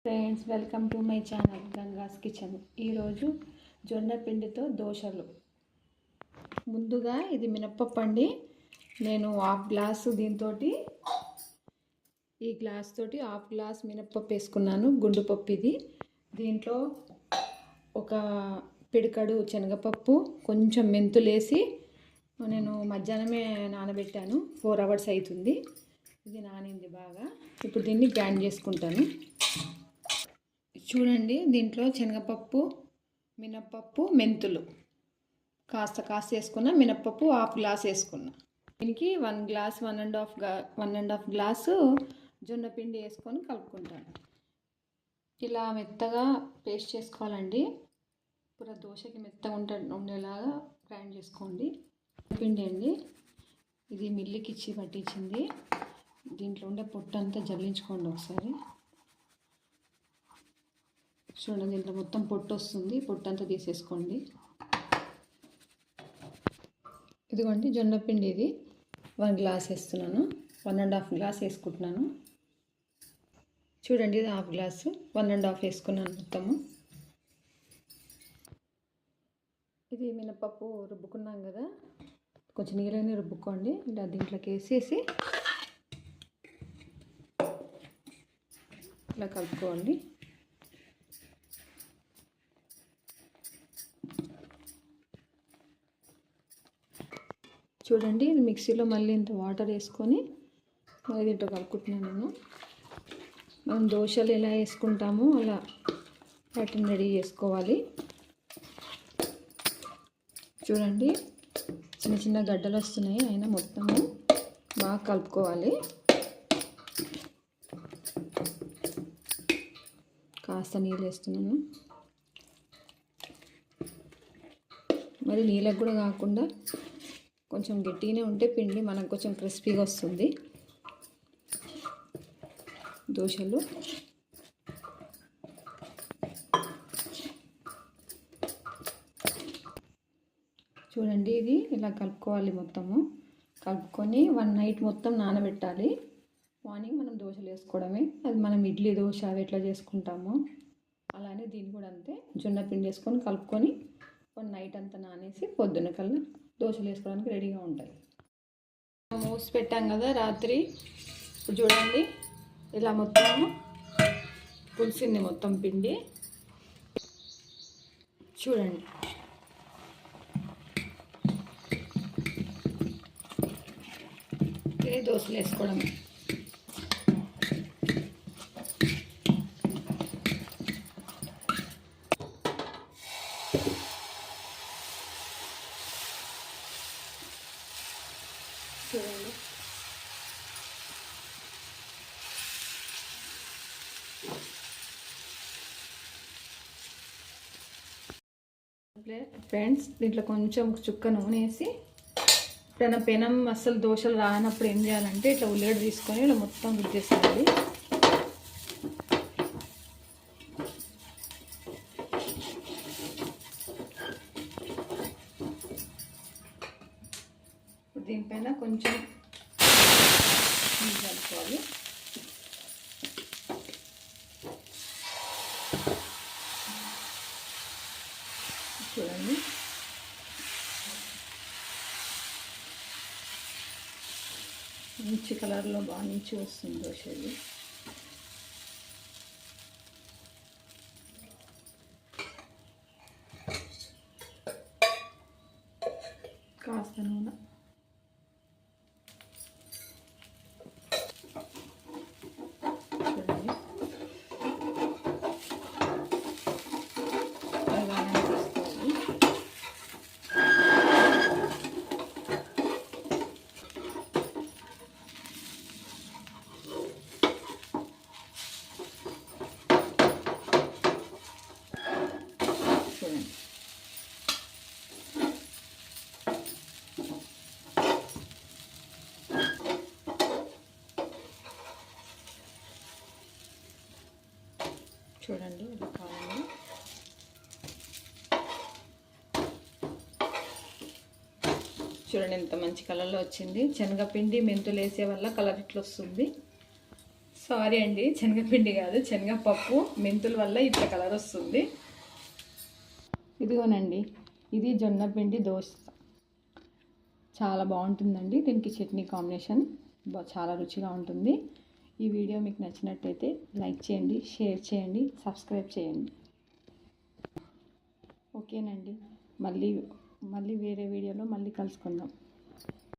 Friends, welcome to my channel Ganga's kitchen. ఈరోజు జొన్న పిండితో దోశలు. ముందుగా ఇది మినప్పప్పు అండి. నేను హాఫ్ గ్లాసు దీంతో ఈ గ్లాస్ తోటి హాఫ్ గ్లాస్ మినప్పప్పు వేసుకున్నాను. గుండు పప్పు ఇది. దీంట్లో ఒక పిడికడు శనగపప్పు, కొంచెం మెంతులు వేసి నేను మధ్యాహ్నమే నానబెట్టాను. 4 hours అవుతుంది. ఇది నానింది బాగా. ఇప్పుడు దీన్ని గ్రైండ్ చేసుకుంటాను. చూడండి, దీంట్లో శనగపప్పు, మినప్పప్పు, మెంతులు కాస్త వేసుకున్న, మినప్పప్పు హాఫ్ గ్లాస్ వేసుకున్నా. దీనికి 1 గ్లాస్ 1.5 గ్లాసు జొన్న పిండి వేసుకొని కలుపుకుంటాను. ఇలా మెత్తగా పేస్ట్ చేసుకోవాలండి. పూర దోశకి మెత్తగా ఉండేలాగా గ్రైండ్ చేసుకోండి. పిండి అండి, ఇది మిల్లుకి ఇచ్చి పట్టించింది. దీంట్లో ఉండే పొట్టు అంతా జల్లించుకోండి ఒకసారి. చూడండి, దీంట్లో మొత్తం పొట్టు వస్తుంది. పొట్టు అంతా తీసేసుకోండి. ఇదిగోండి జొన్న పిండి. ఇది 1 గ్లాస్ వేస్తున్నాను. 1.5 గ్లాస్ వేసుకుంటున్నాను. చూడండి, ఇది హాఫ్ గ్లాసు, 1.5 వేసుకున్నాను మొత్తము. ఇది మినపప్పు రుబ్బుకున్నాం కదా, కొంచెం నీళ్ళని రుబ్బుకోండి. ఇలా దీంట్లోకి వేసేసి ఇలా కలుపుకోండి. చూడండి, ఇది మిక్సీలో మళ్ళీ ఇంత వాటర్ వేసుకొని దీంట్లో కలుపుకుంటున్నాను నేను. మనం దోశలు ఎలా వేసుకుంటామో అలా వాటిని రెడీ చేసుకోవాలి. చూడండి, చిన్న చిన్న గడ్డలు వస్తున్నాయి, అయినా మొత్తము బాగా కలుపుకోవాలి. కాస్త నీళ్ళు వేస్తున్నాను. మరి నీళ్ళకు కూడా కాకుండా కొంచెం గట్టిగానే ఉంటే పిండి మనకు కొంచెం క్రిస్పీగా వస్తుంది దోశలు. చూడండి, ఇది ఇలా కలుపుకోవాలి. మొత్తము కలుపుకొని 1 night మొత్తం నానబెట్టాలి. మార్నింగ్ మనం దోశలు వేసుకోవడమే. అది మనం ఇడ్లీ దోశ అవి ఎట్లా చేసుకుంటామో అలానే దీన్ని కూడా అంతే. జొన్న పిండి వేసుకొని కలుపుకొని 1 night అంతా నానేసి పొద్దున్న కల్లా దోశలు వేసుకోవడానికి రెడీగా ఉంటాయి. మూసి పెట్టాం కదా రాత్రి. ఇప్పుడు చూడండి, ఇలా మొత్తం పులిసింది మొత్తం పిండి. చూడండి, ఇది దోశలు వేసుకోవడమే. చూడండి, ఫ్రెండ్స్, దీంట్లో కొంచెం చుక్క నూనె వేసి, ఎప్పుడైనా పెనం అస్సలు దోశలు రానప్పుడు ఏం చేయాలంటే ఇట్లా ఉల్లిగడ్డ తీసుకొని ఇలా మొత్తం రుద్దేసేయాలి. దీనిపైన కొంచెం కలుపుకోవాలి. చూడండి, మంచి కలర్లో బాగా మంచి వస్తుంది దోశ. ఇది కాస్త నూనె. చూడండి, ఇలా కావాలి. చూడండి, ఎంత మంచి కలర్లో వచ్చింది. శనగపిండి మెంతులు వేసే వల్ల కలర్ ఇట్లా వస్తుంది. సో సారీ అండి, శనగపిండి కాదు, శనగపప్పు. మెంతుల వల్ల ఇట్లా కలర్ వస్తుంది. ఇదిగోనండి, ఇది జొన్న పిండి దోశ. చాలా బాగుంటుందండి. దీనికి చట్నీ కాంబినేషన్ చాలా రుచిగా ఉంటుంది. ఈ వీడియో మీకు నచ్చినట్టయితే లైక్ చేయండి, షేర్ చేయండి, సబ్స్క్రైబ్ చేయండి. ఓకేనండి, మళ్ళీ వేరే వీడియోలో మళ్ళీ కలుసుకుందాం.